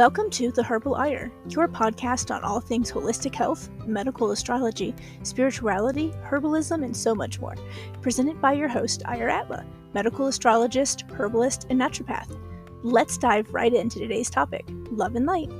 Welcome to The Herbal Ire, your podcast on all things holistic health, medical astrology, spirituality, herbalism, and so much more. Presented by your host, Ire Atla, medical astrologist, herbalist, and naturopath. Let's dive right into today's topic, love and light.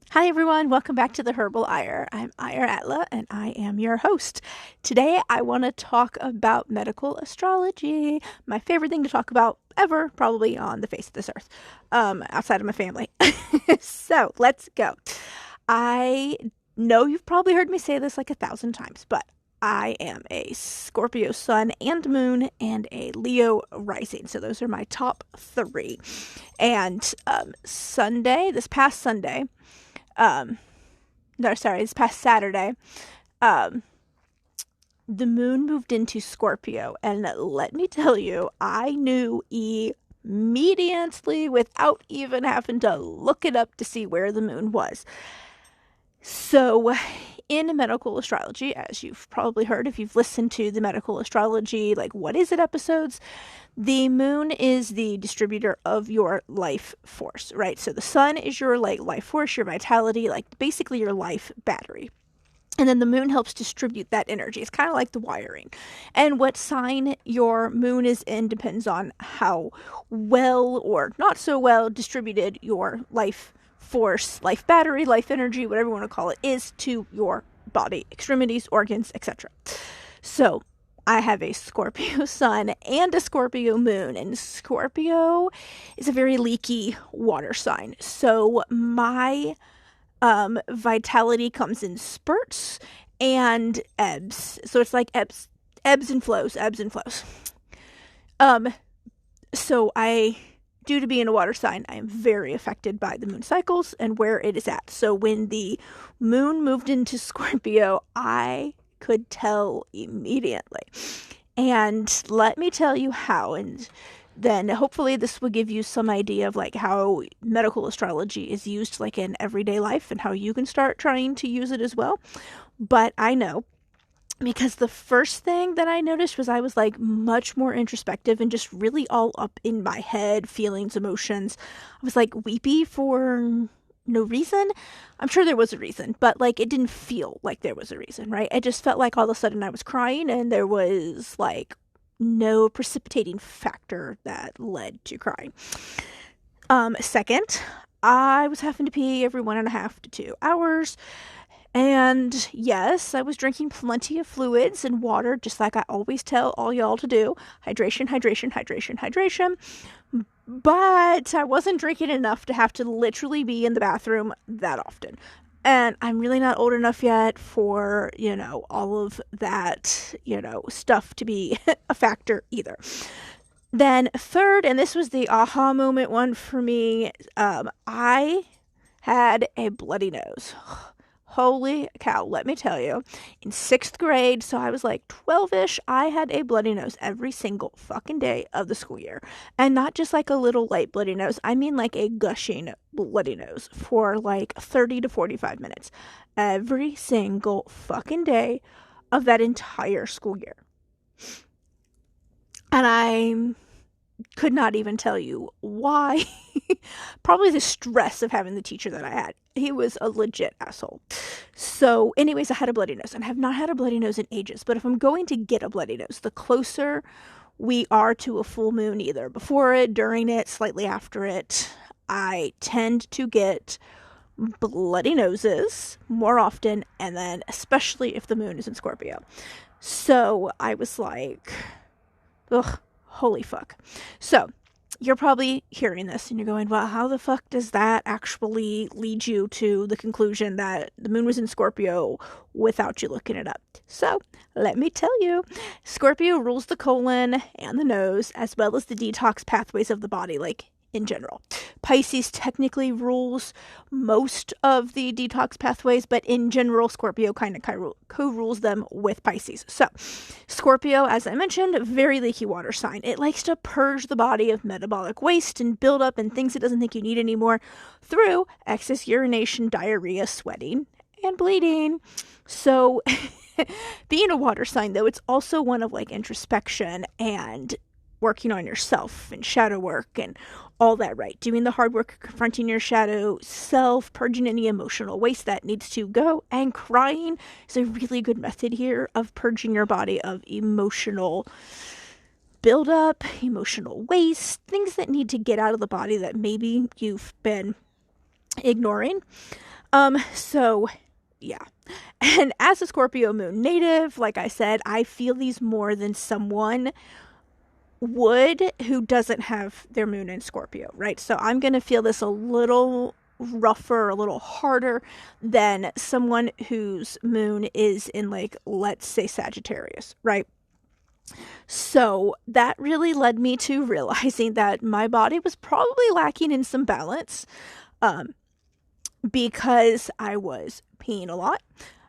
Hi everyone, welcome back to The Herbal Ire. I'm Ire Atla and I am your host. Today I want to talk about medical astrology, my favorite thing to talk about ever, probably on the face of this earth, outside of my family. So let's go. I know you've probably heard me say this like 1,000 times, but I am a Scorpio sun and moon and a Leo rising. So those are my top three. And this past Saturday, the moon moved into Scorpio, and let me tell you, I knew immediately without even having to look it up to see where the moon was. So in medical astrology, as you've probably heard if you've listened to the medical astrology, like what is it episodes, the moon is the distributor of your life force, right? So the sun is your life force, your vitality, basically your life battery. And then the moon helps distribute that energy. It's kind of like the wiring. And what sign your moon is in depends on how well or not so well distributed your life force, life battery, life energy, whatever you want to call it, is to your body, extremities, organs, etc. So I have a Scorpio sun and a Scorpio moon, and Scorpio is a very leaky water sign. So my vitality comes in spurts and ebbs. So it's like ebbs and flows. So due to being a water sign, I am very affected by the moon cycles and where it is at. So when the moon moved into Scorpio, I could tell immediately. And let me tell you how, and then hopefully this will give you some idea of how medical astrology is used in everyday life and how you can start trying to use it as well. But I know, because the first thing that I noticed was I was much more introspective and just really all up in my head, feelings, emotions. I was weepy for no reason. I'm sure there was a reason, but it didn't feel like there was a reason, right? It just felt like all of a sudden I was crying and there was no precipitating factor that led to crying. Second, I was having to pee every 1.5 to 2 hours. And yes, I was drinking plenty of fluids and water, just like I always tell all y'all to do. Hydration. But I wasn't drinking enough to have to literally be in the bathroom that often. And I'm really not old enough yet for, all of that, stuff to be a factor either. Then third, and this was the aha moment one for me, I had a bloody nose. Holy cow, let me tell you, in 6th grade, so I was 12-ish, I had a bloody nose every single fucking day of the school year. And not just a little light bloody nose, I mean a gushing bloody nose for 30 to 45 minutes. Every single fucking day of that entire school year. And I could not even tell you why. Probably the stress of having the teacher that I had. He was a legit asshole. So anyways, I had a bloody nose and I have not had a bloody nose in ages. But if I'm going to get a bloody nose, the closer we are to a full moon, either before it, during it, slightly after it, I tend to get bloody noses more often. And then especially if the moon is in Scorpio. So I was ugh, holy fuck. So you're probably hearing this and you're going, well, how the fuck does that actually lead you to the conclusion that the moon was in Scorpio without you looking it up? So let me tell you, Scorpio rules the colon and the nose, as well as the detox pathways of the body, in general. Pisces technically rules most of the detox pathways, but in general, Scorpio kind of co-rules them with Pisces. So, Scorpio, as I mentioned, very leaky water sign. It likes to purge the body of metabolic waste and build up and things it doesn't think you need anymore through excess urination, diarrhea, sweating, and bleeding. So, being a water sign, though, it's also one of introspection and working on yourself and shadow work and all that, right? Doing the hard work, confronting your shadow self, purging any emotional waste that needs to go, and crying is a really good method here of purging your body of emotional buildup, emotional waste, things that need to get out of the body that maybe you've been ignoring. So yeah. And as a Scorpio moon native, like I said, I feel these more than someone would who doesn't have their moon in Scorpio, right? So I'm going to feel this a little rougher, a little harder than someone whose moon is in, like, let's say Sagittarius, right? So that really led me to realizing that my body was probably lacking in some balance, because I was peeing a lot.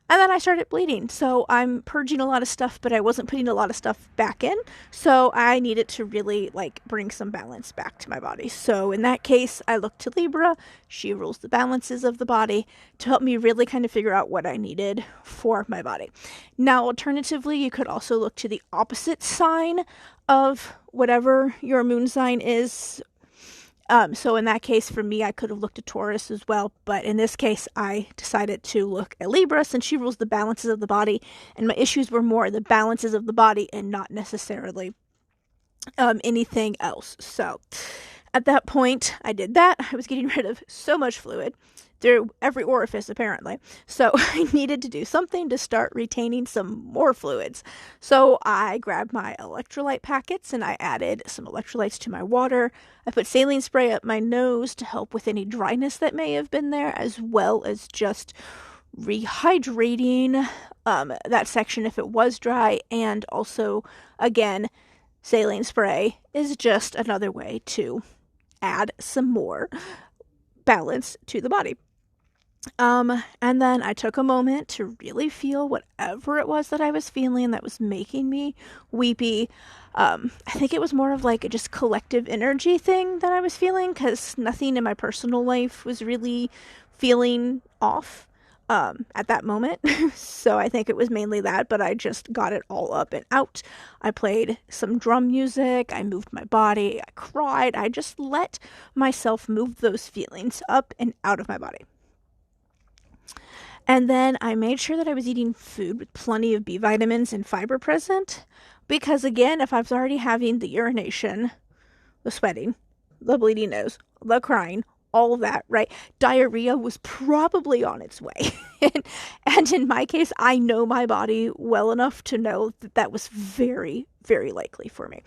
And then I started bleeding. So I'm purging a lot of stuff, but I wasn't putting a lot of stuff back in. So I needed to really, like, bring some balance back to my body. So in that case, I looked to Libra. She rules the balances of the body to help me really kind of figure out what I needed for my body. Now, alternatively, you could also look to the opposite sign of whatever your moon sign is. So in that case, for me, I could have looked at Taurus as well, but in this case, I decided to look at Libra since she rules the balances of the body, and my issues were more the balances of the body and not necessarily anything else. So at that point, I did that. I was getting rid of so much fluid through every orifice, apparently. So I needed to do something to start retaining some more fluids. So I grabbed my electrolyte packets and I added some electrolytes to my water. I put saline spray up my nose to help with any dryness that may have been there, as well as just rehydrating that section if it was dry. And also, again, saline spray is just another way to add some more balance to the body. And then I took a moment to really feel whatever it was that I was feeling that was making me weepy. I think it was more of like a just collective energy thing that I was feeling, because nothing in my personal life was really feeling off at that moment. So I think it was mainly that, but I just got it all up and out. I played some drum music, I moved my body, I cried, I just let myself move those feelings up and out of my body. And then I made sure that I was eating food with plenty of B vitamins and fiber present, because again, if I was already having the urination, the sweating, the bleeding nose, the crying, all of that, right? Diarrhea was probably on its way. And in my case, I know my body well enough to know that that was very, very likely for me.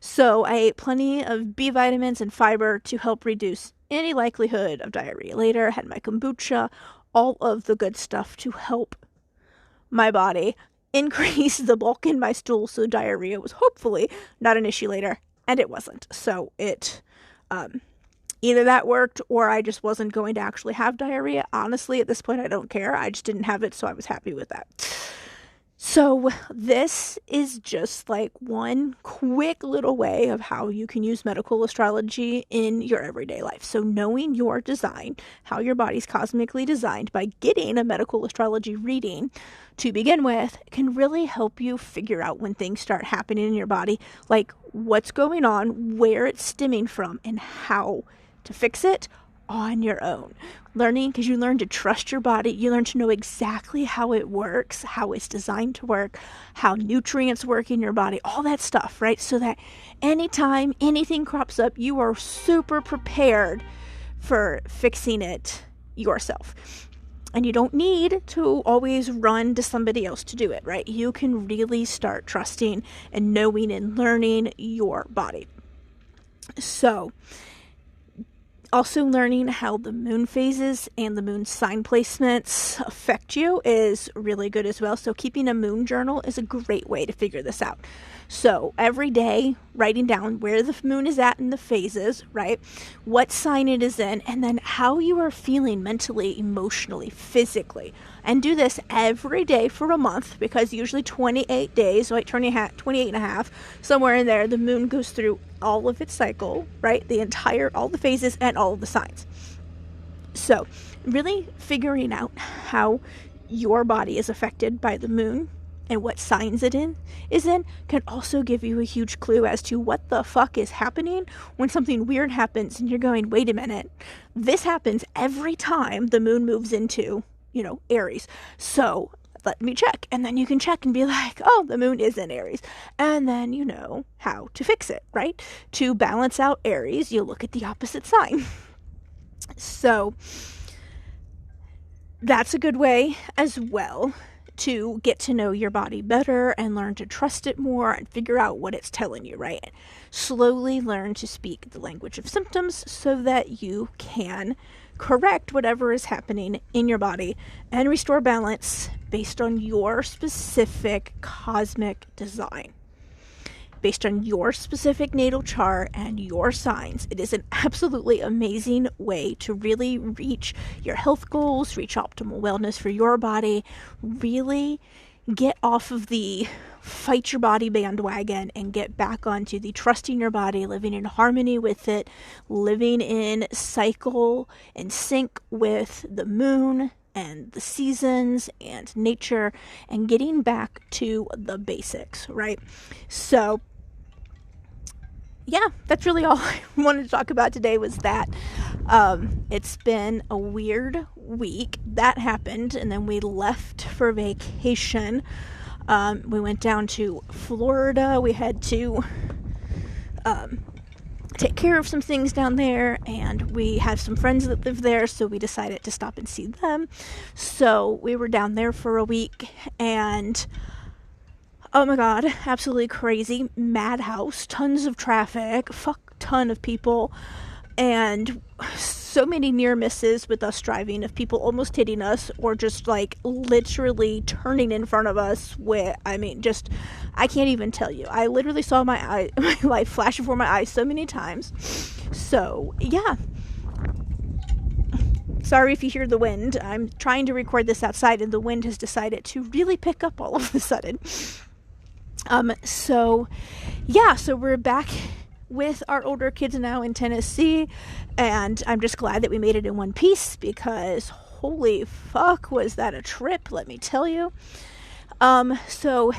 So I ate plenty of B vitamins and fiber to help reduce any likelihood of diarrhea later. I had my kombucha, all of the good stuff to help my body increase the bulk in my stool so diarrhea was hopefully not an issue later, and it wasn't. So it either that worked or I just wasn't going to actually have diarrhea. Honestly, at this point, I don't care. I just didn't have it, so I was happy with that. So this is just like one quick little way of how you can use medical astrology in your everyday life. So knowing your design, how your body's cosmically designed by getting a medical astrology reading to begin with, can really help you figure out when things start happening in your body, like what's going on, where it's stemming from, and how to fix it on your own. Learning, because you learn to trust your body, you learn to know exactly how it works, how it's designed to work, how nutrients work in your body, all that stuff, right? So that anytime anything crops up, you are super prepared for fixing it yourself. And you don't need to always run to somebody else to do it, right? You can really start trusting and knowing and learning your body. So also learning how the moon phases and the moon sign placements affect you is really good as well. So keeping a moon journal is a great way to figure this out. So every day, writing down where the moon is at in the phases, right? What sign it is in, and then how you are feeling mentally, emotionally, physically. And do this every day for a month, because usually 28 days, like 28 and a half, somewhere in there, the moon goes through all of its cycle, right? All the phases and all of the signs. So really figuring out how your body is affected by the moon and what signs it is in can also give you a huge clue as to what the fuck is happening when something weird happens and you're going, wait a minute, this happens every time the moon moves into, Aries. So let me check. And then you can check and be like, oh, the moon is in Aries. And then you know how to fix it, right? To balance out Aries, you look at the opposite sign. So that's a good way as well to get to know your body better and learn to trust it more and figure out what it's telling you, right? Slowly learn to speak the language of symptoms so that you can correct whatever is happening in your body and restore balance based on your specific cosmic design. Based on your specific natal chart and your signs. It is an absolutely amazing way to really reach your health goals, reach optimal wellness for your body, really get off of the fight your body bandwagon and get back onto the trusting your body, living in harmony with it, living in cycle and sync with the moon and the seasons and nature, and getting back to the basics, right? So yeah, that's really all I wanted to talk about today was that. It's been a weird week. That happened, and then we left for vacation. We went down to Florida. We had to take care of some things down there, and we have some friends that live there, so we decided to stop and see them. So we were down there for a week, and oh my god, absolutely crazy. Madhouse, tons of traffic, fuck ton of people, and so many near misses with us driving of people almost hitting us or just like literally turning in front of us I can't even tell you. I literally saw my life flash before my eyes so many times. So, yeah. Sorry if you hear the wind. I'm trying to record this outside and the wind has decided to really pick up all of a sudden. So we're back with our older kids now in Tennessee, and I'm just glad that we made it in one piece because holy fuck was that a trip, let me tell you. So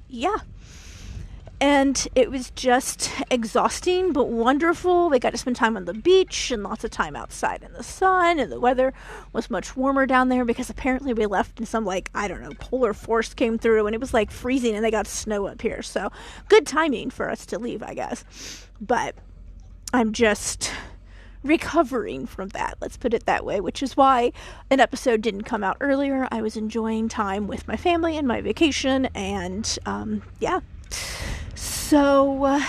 yeah. And it was just exhausting, but wonderful. We got to spend time on the beach and lots of time outside in the sun. And the weather was much warmer down there because apparently we left and some, polar force came through. And it was, freezing and they got snow up here. So good timing for us to leave, I guess. But I'm just recovering from that. Let's put it that way, which is why an episode didn't come out earlier. I was enjoying time with my family and my vacation. And, yeah. So,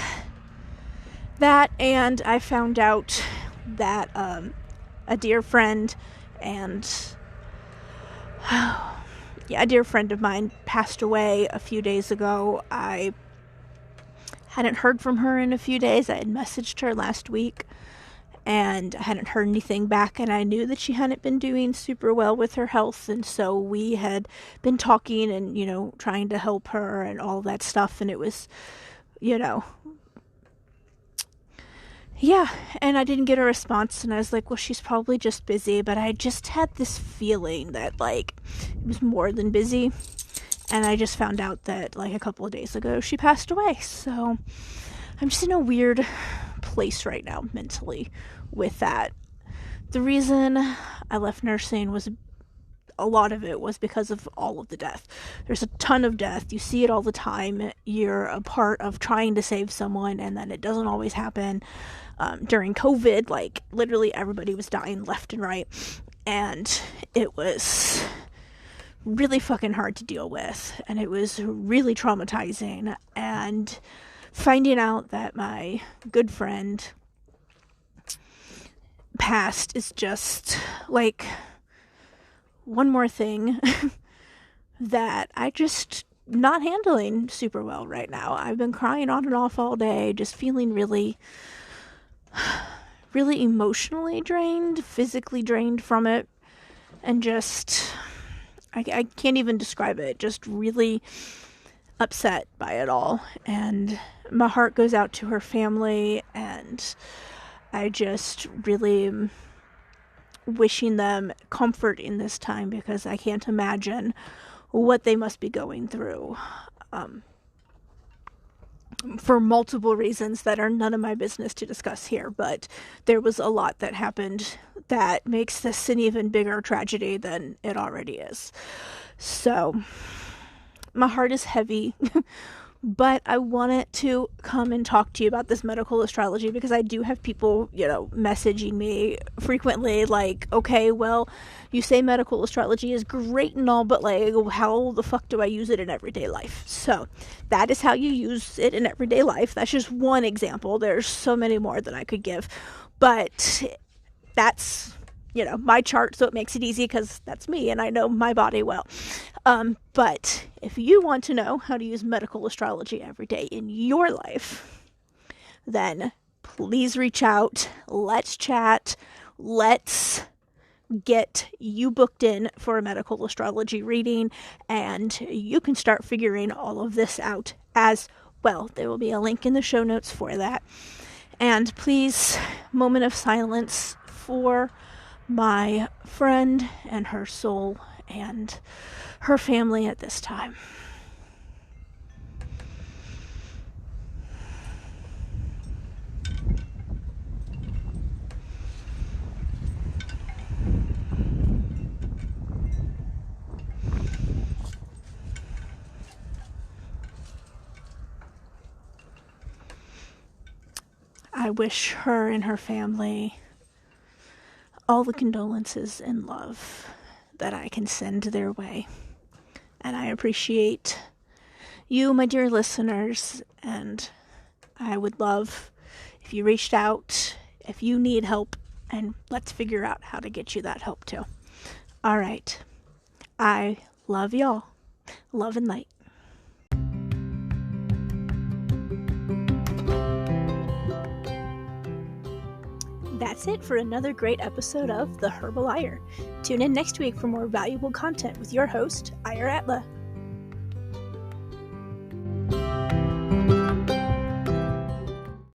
that, and I found out that, a dear friend of mine passed away a few days ago. I hadn't heard from her in a few days. I had messaged her last week, and I hadn't heard anything back, and I knew that she hadn't been doing super well with her health, and so we had been talking and, trying to help her and all that stuff, and it was, yeah, and I didn't get a response, and I was like, well, she's probably just busy, but I just had this feeling that, it was more than busy, and I just found out that, a couple of days ago, she passed away, so I'm just in a weird place right now, mentally, with that. The reason I left nursing was a lot of it was because of all of the death. There's a ton of death. You see it all the time. You're a part of trying to save someone, and then it doesn't always happen. During COVID, literally everybody was dying left and right, and it was really fucking hard to deal with, and it was really traumatizing, and finding out that my good friend passed is just one more thing that I just not handling super well right now. I've been crying on and off all day, just feeling really, really emotionally drained, physically drained from it, and just, I can't even describe it, just really upset by it all. And my heart goes out to her family, and I just really am wishing them comfort in this time because I can't imagine what they must be going through. For multiple reasons that are none of my business to discuss here, but there was a lot that happened that makes this an even bigger tragedy than it already is. So, my heart is heavy, but I wanted to come and talk to you about this medical astrology because I do have people, messaging me frequently like, okay, well, you say medical astrology is great and all, but like, how the fuck do I use it in everyday life? So that is how you use it in everyday life. That's just one example. There's so many more that I could give, but that's, my chart, so it makes it easy because that's me and I know my body well. But if you want to know how to use medical astrology every day in your life, then please reach out. Let's chat. Let's get you booked in for a medical astrology reading, and you can start figuring all of this out as well. There will be a link in the show notes for that. And please, moment of silence for my friend and her soul and her family at this time. I wish her and her family all the condolences and love that I can send their way. And I appreciate you, my dear listeners, and I would love if you reached out, if you need help, and let's figure out how to get you that help too. All right. I love y'all. Love and light. That's it for another great episode of The Herbal Ire. Tune in next week for more valuable content with your host, Ire Atla.